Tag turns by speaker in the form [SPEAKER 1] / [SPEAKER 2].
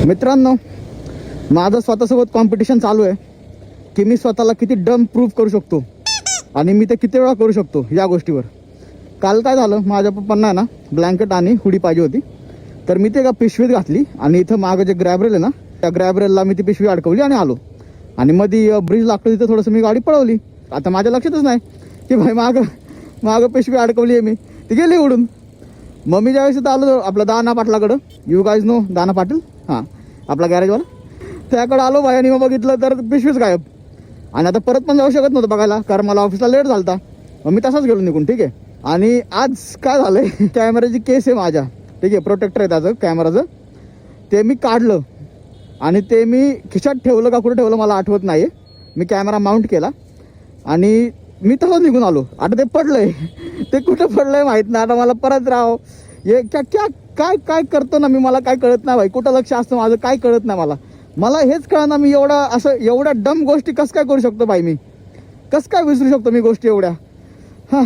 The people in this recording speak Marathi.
[SPEAKER 1] मित्रांनो, माझं स्वतःसोबत कॉम्पिटिशन चालू आहे की मी स्वतःला किती डम प्रूव्ह करू शकतो आणि मी ते किती वेळा करू शकतो या गोष्टीवर. काल काय झालं, माझ्या पप्पांना ना ब्लँकेट आणि हुडी पाहिजे होती, तर मी ते का पिशवीत घातली आणि इथं मागं जे ग्रॅब रेल आहे ना, त्या ग्रॅब रेलला मी ती पिशवी अडकवली आणि आलो. आणि मध्ये ब्रिज लागतो तिथं थोडंसं मी गाडी पळवली. आता माझ्या लक्षातच नाही की भाई मागं पिशवी अडकवली आहे मी, ती गेली उडून. मग मी ज्यावेळेस इथं आलो आपलं दाना पाटलाकडं, यू गाईज नो दाना पाटील, हां आपला गॅरेजवाला, त्याकडं आलो भाई आणि मग बघितलं तर पिशवीच गायब. आणि आता परत पण जाऊ शकत नव्हतं बघायला, कारण मला ऑफिसला लेट झाला होता. मग मी तसाच गेलो निघून. ठीक आहे. आणि आज काय झालंय, कॅमेराची केस आहे माझ्या, ठीक आहे, प्रोटेक्टर आहे त्याचं कॅमेराचं, ते मी काढलं आणि ते मी खिशात ठेवलं का कुठं ठेवलं मला आठवत नाही. मी कॅमेरा माउंट केला आणि मी तसंच निघून आलो. आता ते पडलंय, ते कुठं पडलंय माहीत नाही. आता मला परत राव हे काय काय करतो ना मी, मला काय कळत नाही भाई, कुठं लक्ष असतं माझं काय कळत नाही मला हेच कळना. मी एवढ्या डम गोष्टी कसं काय करू शकतो भाई, मी कसं काय विसरू शकतो मी गोष्टी एवढ्या. हां